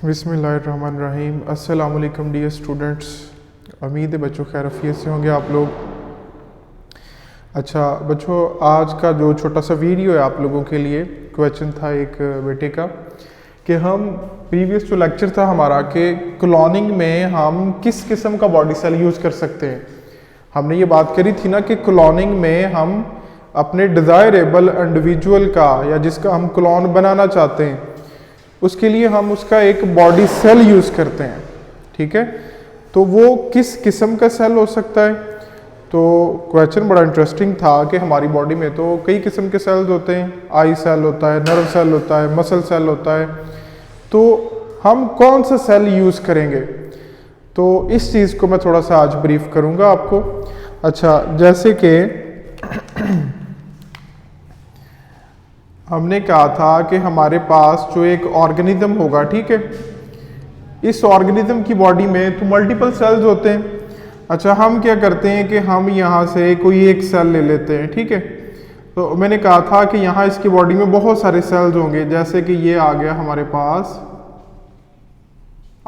बिस्मिल्लाहिर्रहमानिर्रहीम। अस्सलाम वालेकुम डियर स्टूडेंट्स। उम्मीद है बच्चों खैरियत से होंगे आप लोग। अच्छा बच्चों, आज का जो छोटा सा वीडियो है आप लोगों के लिए क्वेश्चन था एक बेटे का कि हम प्रीवियस जो लेक्चर था हमारा कि क्लोनिंग में हम किस किस्म का बॉडी सेल यूज़ कर सकते हैं। हमने ये बात करी थी ना कि क्लोनिंग में हम अपने डिज़ायरेबल इंडिविजुअल का या जिसका हम क्लोन बनाना चाहते हैं उसके लिए हम उसका एक बॉडी सेल यूज़ करते हैं। ठीक है, तो वो किस किस्म का सेल हो सकता है। तो क्वेश्चन बड़ा इंटरेस्टिंग था कि हमारी बॉडी में तो कई किस्म के सेल्स होते हैं। आई सेल होता है, नर्व सेल होता है, मसल सेल होता है। तो हम कौन सा सेल यूज़ करेंगे, तो इस चीज़ को मैं थोड़ा सा आज ब्रीफ करूँगा आपको। अच्छा, जैसे कि हमने कहा था कि हमारे पास जो एक ऑर्गेनिज्म होगा, ठीक है, इस ऑर्गेनिज्म की बॉडी में तो मल्टीपल सेल्स होते हैं। अच्छा, हम क्या करते हैं कि हम यहाँ से कोई एक सेल ले लेते हैं, ठीक है। तो मैंने कहा था कि यहाँ इसकी बॉडी में बहुत सारे सेल्स होंगे, जैसे कि ये आ गया हमारे पास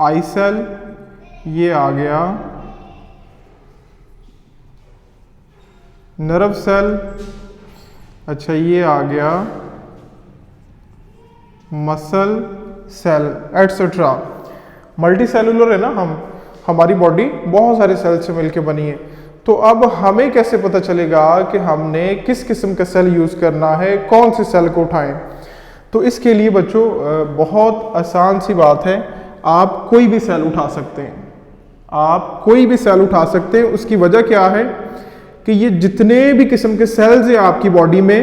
आई सेल, ये आ गया नर्व सेल, अच्छा ये आ गया muscle cell etcetera. Multicellular है ना, हमारी बॉडी बहुत सारे सेल से मिलकर बनी है। तो अब हमें कैसे पता चलेगा कि हमने किस किस्म का सेल यूज़ करना है, कौन से सेल को उठाएं। तो इसके लिए बच्चों बहुत आसान सी बात है, आप कोई भी सेल उठा सकते हैं। आप कोई भी सेल उठा सकते हैं। उसकी वजह क्या है कि ये जितने भी किस्म के सेल्स हैं आपकी बॉडी में,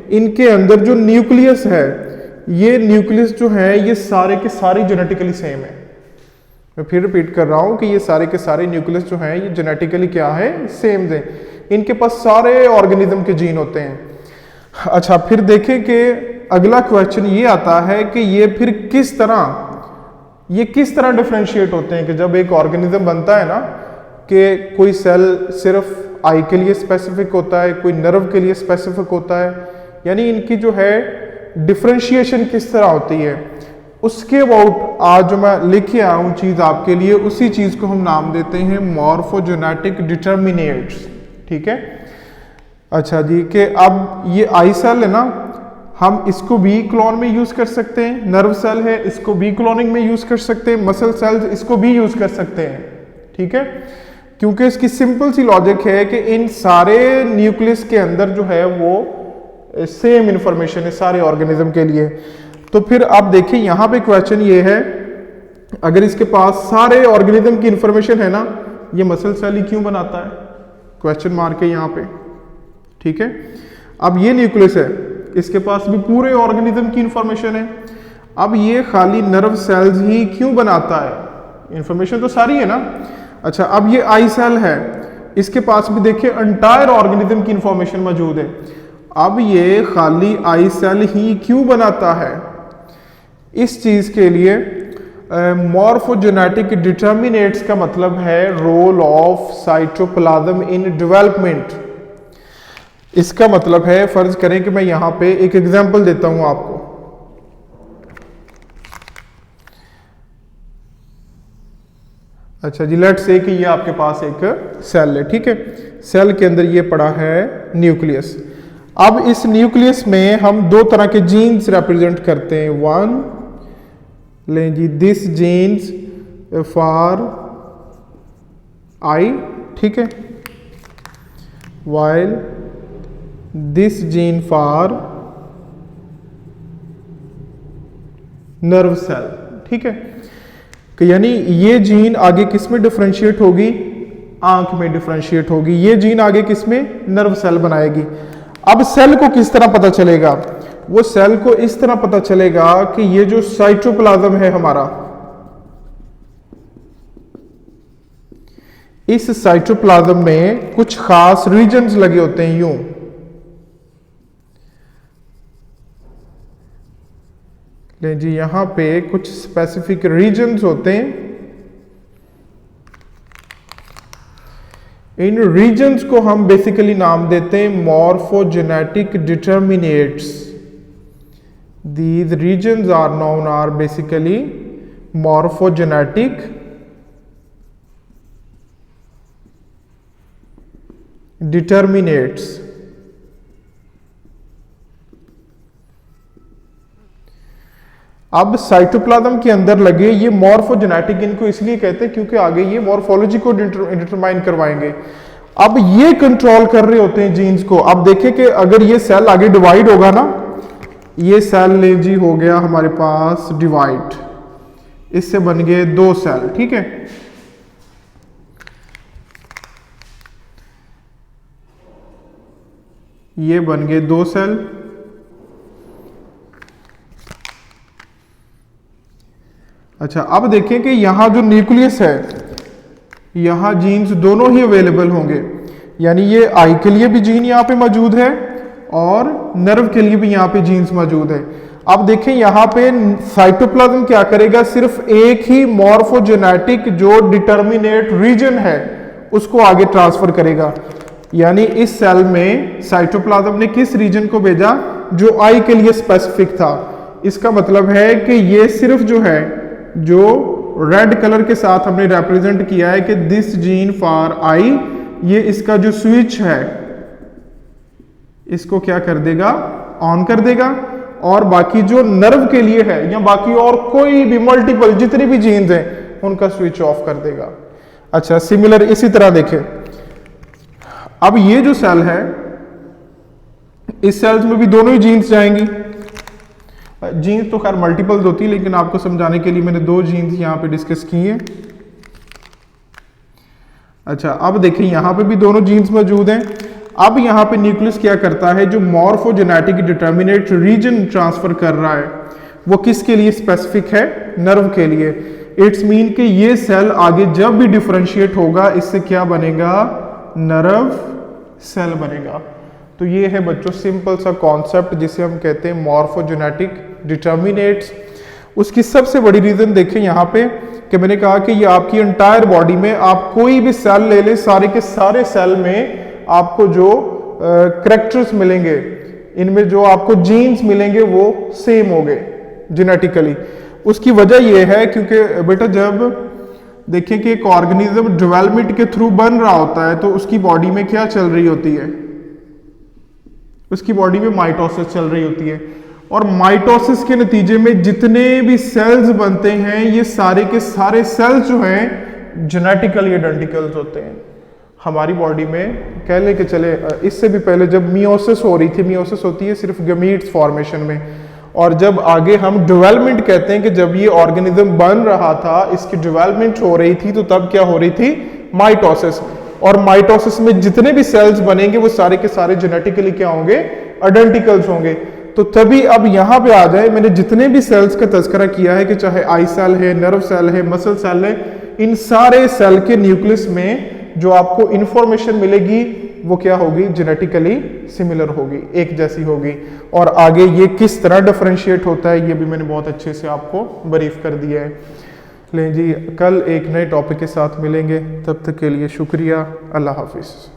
इनके अंदर जो न्यूक्लियस है, ये न्यूक्लियस जो है ये सारे के सारे जेनेटिकली सेम है। मैं फिर रिपीट कर रहा हूँ कि ये सारे के सारे न्यूक्लियस जो हैं ये जेनेटिकली क्या है, सेम है। इनके पास सारे ऑर्गेनिज्म के जीन होते हैं। अच्छा, फिर देखें कि अगला क्वेश्चन ये आता है कि ये फिर किस तरह डिफरेंशिएट होते हैं। कि जब एक ऑर्गेनिज्म बनता है ना, कि कोई सेल सिर्फ आई के लिए स्पेसिफिक होता है, कोई नर्व के लिए स्पेसिफिक होता है, यानी इनकी जो है डिफरेंशिएशन किस तरह होती है, उसके अबाउट आज जो मैं लेके आया हूँ चीज़ आपके लिए, उसी चीज़ को हम नाम देते हैं मॉर्फोजेनेटिक डिटर्मिनेट्स। ठीक है। अच्छा जी, कि अब ये आई सेल है ना, हम इसको भी क्लोन में यूज़ कर सकते हैं। नर्व सेल है, इसको भी क्लोनिंग में यूज़ कर सकते हैं। मसल सेल्स, इसको भी यूज़ कर सकते हैं। ठीक है, क्योंकि इसकी सिंपल सी लॉजिक है कि इन सारे न्यूक्लियस के अंदर जो है वो सेम इंफॉर्मेशन है सारे ऑर्गेनिज्म के लिए। तो फिर आप देखिए यहाँ पे क्वेश्चन ये है, अगर इसके पास सारे ऑर्गेनिज्म की इंफॉर्मेशन है ना, ये मसल सेल ही क्यों बनाता है, क्वेश्चन मार्क है यहाँ पे। ठीक है, अब ये न्यूक्लियस है, इसके पास भी पूरे ऑर्गेनिज्म की इंफॉर्मेशन है। अब ये खाली नर्व सेल्स ही क्यों बनाता है, इंफॉर्मेशन तो सारी है ना। अच्छा, अब ये आई सेल है, इसके पास भी देखिए एंटायर ऑर्गेनिज्म की इंफॉर्मेशन मौजूद है। अब ये खाली आई सेल ही क्यों बनाता है, इस चीज के लिए मॉर्फोजेनेटिक डिटर्मिनेट्स का मतलब है role of cytoplasm in development. इसका मतलब है, फर्ज करें कि मैं यहां पे एक एग्जांपल देता हूं आपको। अच्छा जी, लेट्स से कि ये आपके पास एक सेल है, ठीक है। सेल के अंदर ये पड़ा है न्यूक्लियस। अब इस न्यूक्लियस में हम दो तरह के जीन्स रिप्रेजेंट करते हैं। वन लें जी, दिस जीन्स फॉर आई, ठीक है, while this gene for nerve cell. ठीक है, कि यानी ये जीन आगे किस में डिफरेंशिएट होगी, आंख में डिफरेंशिएट होगी। ये जीन आगे किस में, नर्व सेल बनाएगी। अब सेल को किस तरह पता चलेगा, वो सेल को इस तरह पता चलेगा कि ये जो साइटोप्लाज्म है हमारा, इस साइटोप्लाज्म में कुछ खास रीजन्स लगे होते हैं। यूं ले जी, यहां पे कुछ स्पेसिफिक रीजन्स होते हैं। इन रीजन्स को हम बेसिकली नाम देते हैं morphogenetic determinates. These regions are known are basically morphogenetic determinates. अब साइटोप्लाज्म के अंदर लगे ये मॉर्फोजेनेटिक, इनको इसलिए कहते हैं क्योंकि आगे ये मॉर्फोलॉजी को डिटरमाइन करवाएंगे। अब ये कंट्रोल कर रहे होते हैं जीन्स को। अब देखें कि अगर ये सेल आगे डिवाइड होगा ना, ये सेल ले जी हो गया हमारे पास डिवाइड, इससे बन गए 2 सेल, ठीक है। ये बन गए 2 सेल। अच्छा, अब देखें कि यहां जो न्यूक्लियस है, यहां जीन्स दोनों ही अवेलेबल होंगे, यानी ये आई के लिए भी जीन यहां पे मौजूद है और नर्व के लिए भी यहां पे जीन्स मौजूद है। अब देखें यहां पे साइटोप्लाज्म क्या करेगा, सिर्फ एक ही मॉर्फोजेनेटिक जो डिटर्मिनेट रीजन है उसको आगे ट्रांसफर करेगा। यानी इस सेल में साइटोप्लाज्म ने किस रीजन को भेजा, जो आई के लिए स्पेसिफिक था। इसका मतलब है कि ये सिर्फ जो है, जो रेड कलर के साथ हमने रिप्रेजेंट किया है कि दिस जीन फॉर आई, ये इसका जो स्विच है इसको क्या कर देगा, ऑन कर देगा। और बाकी जो नर्व के लिए है या बाकी और कोई भी मल्टीपल जितनी भी जीन्स हैं उनका स्विच ऑफ कर देगा। अच्छा, सिमिलर इसी तरह देखें, अब ये जो सेल है, इस सेल्स में भी दोनों ही जीन्स जाएंगी। जीन्स तो खैर मल्टीपल्स होती है, लेकिन आपको समझाने के लिए मैंने 2 जीन्स यहां पे डिस्कस की हैं। अच्छा, अब देखिए यहां पे भी दोनों जीन्स मौजूद हैं। अब यहां पे न्यूक्लियस क्या करता है, जो मॉर्फोजेनेटिक डिटर्मिनेट रीजन ट्रांसफर कर रहा है वो किसके लिए स्पेसिफिक है, नर्व के लिए। इट्स मीन कि ये सेल आगे जब भी डिफरेंशिएट होगा इससे क्या बनेगा, नर्व सेल बनेगा। तो ये है बच्चों सिंपल सा कॉन्सेप्ट जिसे हम कहते हैं मॉर्फोजेनेटिक डिटर्मिनेट्स। उसकी सबसे बड़ी रीजन देखें यहाँ पे कि मैंने कहा कि ये आपकी एंटायर बॉडी में आप कोई भी सेल ले लें, सारे के सारे सेल में आपको जो करैक्टर्स मिलेंगे, इनमें जो आपको जीन्स मिलेंगे वो सेम होंगे जेनेटिकली। उसकी वजह यह है क्योंकि बेटा जब देखें कि एक ऑर्गेनिज्म डेवलपमेंट के थ्रू बन रहा होता है तो उसकी बॉडी में क्या चल रही होती है, उसकी बॉडी में माइटोसिस चल रही होती है। और माइटोसिस के नतीजे में जितने भी सेल्स बनते हैं ये सारे के सारे सेल्स जो हैं जेनेटिकली आइडेंटिकल्स होते हैं। हमारी बॉडी में कह लें कि चले इससे भी पहले जब मियोसिस हो रही थी, मियोसिस होती है सिर्फ गमीट्स फॉर्मेशन में, और जब आगे हम डेवलपमेंट कहते हैं कि जब ये ऑर्गेनिज्म बन रहा था, इसकी डेवलपमेंट हो रही थी, तो तब क्या हो रही थी, माइटोसिस। और माइटोसिस में जितने भी सेल्स बनेंगे वो सारे के सारे जेनेटिकली क्या होंगे, आइडेंटिकल्स होंगे। तो तभी अब यहां पे आ जाए, मैंने जितने भी सेल्स का तज़किरा किया है कि चाहे आई सेल है, नर्व सेल है, मसल सेल है, इन सारे सेल के न्यूक्लियस में जो आपको इंफॉर्मेशन मिलेगी वो क्या होगी, जेनेटिकली सिमिलर होगी, एक जैसी होगी। और आगे ये किस तरह डिफरेंशिएट होता है ये भी मैंने बहुत अच्छे से आपको ब्रीफ कर दिया है। लें जी, कल एक नए टॉपिक के साथ मिलेंगे, तब तक के लिए शुक्रिया, अल्लाह हाफिज़।